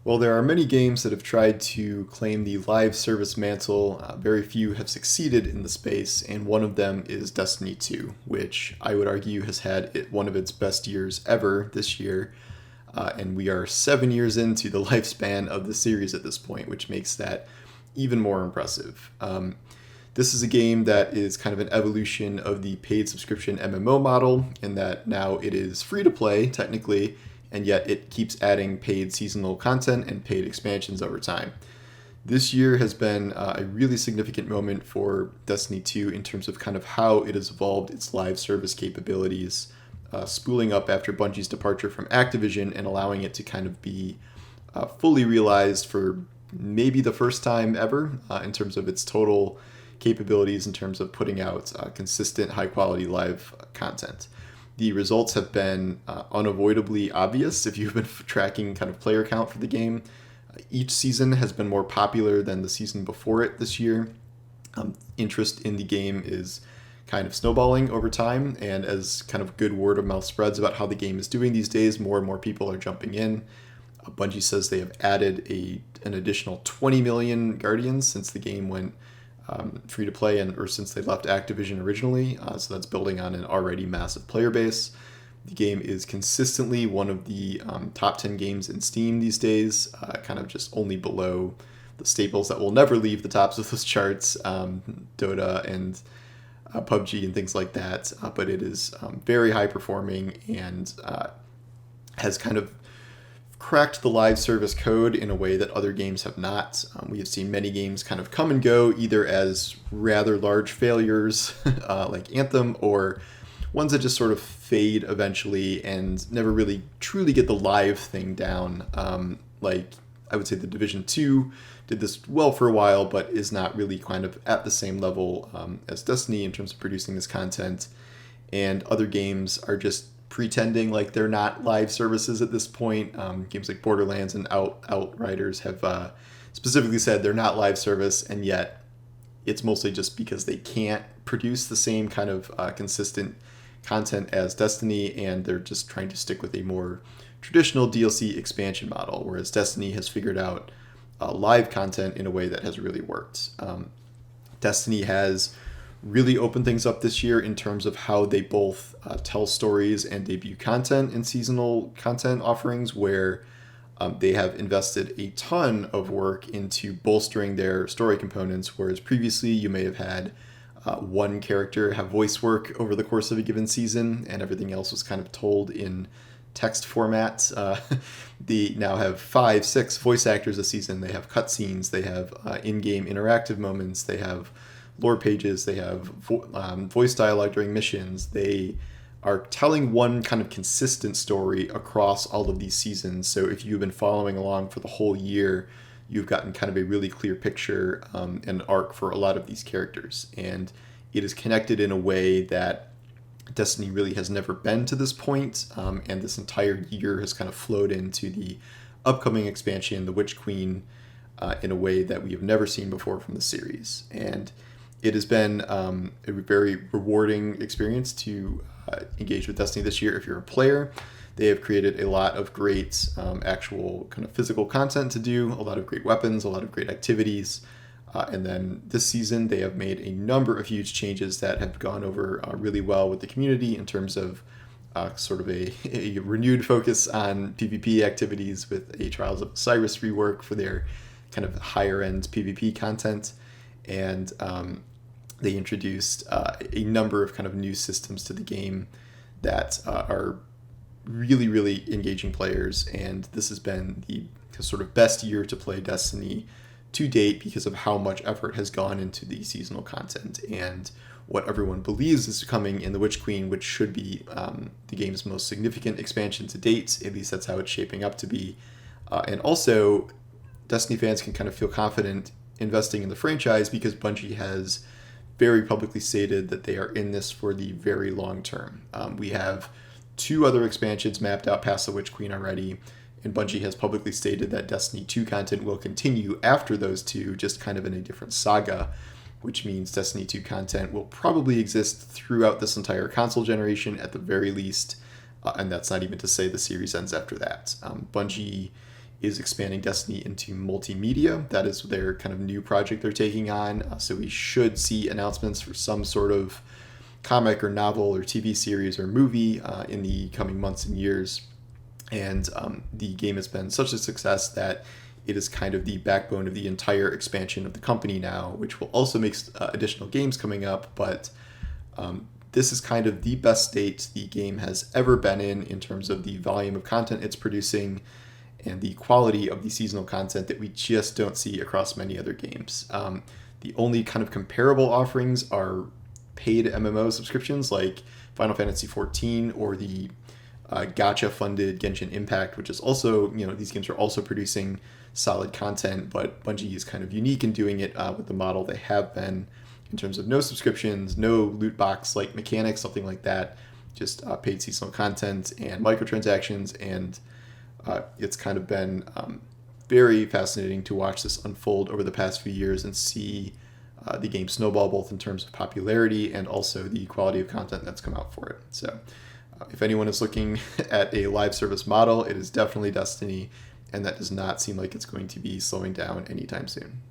Well, there are many games that have tried to claim the live service mantle. Very few have succeeded in the space, and one of them is Destiny 2, which I would argue has had one of its best years ever this year. And we are 7 years into the lifespan of the series at this point, which makes that even more impressive. This is a game that is kind of an evolution of the paid subscription MMO model, in that now it is free to play, technically, and yet it keeps adding paid seasonal content and paid expansions over time. This year has been a really significant moment for Destiny 2 in terms of kind of how it has evolved its live service capabilities, spooling up after Bungie's departure from Activision and allowing it to kind of be fully realized for maybe the first time ever in terms of its total capabilities in terms of putting out consistent, high quality live content. The results have been unavoidably obvious if you've been tracking kind of player count for the game. Each season has been more popular than the season before it this year. Interest in the game is kind of snowballing over time, and as kind of good word of mouth spreads about how the game is doing these days, more and more people are jumping in. Bungie says they have added an additional 20 million Guardians since the game went free to play or since they left Activision originally. So that's building on an already massive player base. The game is consistently one of the top 10 games in Steam these days, kind of just only below the staples that will never leave the tops of those charts, Dota and PUBG and things like that. But it is very high performing and has kind of cracked the live service code in a way that other games have not. We have seen many games kind of come and go, either as rather large failures like Anthem, or ones that just sort of fade eventually and never really truly get the live thing down. Like I would say the Division 2 did this well for a while, but is not really kind of at the same level as Destiny in terms of producing this content. And other games are just pretending like they're not live services at this point. Games like Borderlands and Outriders have specifically said they're not live service, and yet it's mostly just because they can't produce the same kind of consistent content as Destiny, and they're just trying to stick with a more traditional DLC expansion model, whereas Destiny has figured out live content in a way that has really worked. Destiny has really opened things up this year in terms of how they both tell stories and debut content in seasonal content offerings, where they have invested a ton of work into bolstering their story components, whereas previously you may have had one character have voice work over the course of a given season and everything else was kind of told in text format. They now have 5-6 voice actors a season. They have cutscenes, they have in-game interactive moments, they have lore pages, they have voice dialogue during missions. They are telling one kind of consistent story across all of these seasons. So if you've been following along for the whole year, you've gotten kind of a really clear picture and arc for a lot of these characters. And it is connected in a way that Destiny really has never been to this point. And this entire year has kind of flowed into the upcoming expansion, The Witch Queen, in a way that we have never seen before from the series. And it has been a very rewarding experience to engage with Destiny this year if you're a player. They have created a lot of great actual kind of physical content to do, a lot of great weapons, a lot of great activities. And then this season, they have made a number of huge changes that have gone over really well with the community in terms of sort of a renewed focus on PvP activities with a Trials of Osiris rework for their kind of higher end PvP content. And they introduced a number of kind of new systems to the game that are really, really engaging players. And this has been the sort of best year to play Destiny to date because of how much effort has gone into the seasonal content and what everyone believes is coming in The Witch Queen, which should be the game's most significant expansion to date. At least that's how it's shaping up to be. And also, Destiny fans can kind of feel confident investing in the franchise because Bungie has very publicly stated that they are in this for the very long term. We have 2 other expansions mapped out past The Witch Queen already, and Bungie has publicly stated that Destiny 2 content will continue after those 2, just kind of in a different saga, which means Destiny 2 content will probably exist throughout this entire console generation at the very least, and that's not even to say the series ends after that. Bungie is expanding Destiny into multimedia. That is their kind of new project they're taking on. So we should see announcements for some sort of comic or novel or TV series or movie in the coming months and years. And the game has been such a success that it is kind of the backbone of the entire expansion of the company now, which will also make additional games coming up. But this is kind of the best state the game has ever been in terms of the volume of content it's producing and the quality of the seasonal content that we just don't see across many other games. The only kind of comparable offerings are paid MMO subscriptions like Final Fantasy XIV or the gacha-funded Genshin Impact, which is also, these games are also producing solid content, but Bungie is kind of unique in doing it with the model they have been in terms of no subscriptions, no loot box-like mechanics, something like that, just paid seasonal content and microtransactions, and it's kind of been very fascinating to watch this unfold over the past few years and see the game snowball both in terms of popularity and also the quality of content that's come out for it. So if anyone is looking at a live service model, it is definitely Destiny, and that does not seem like it's going to be slowing down anytime soon.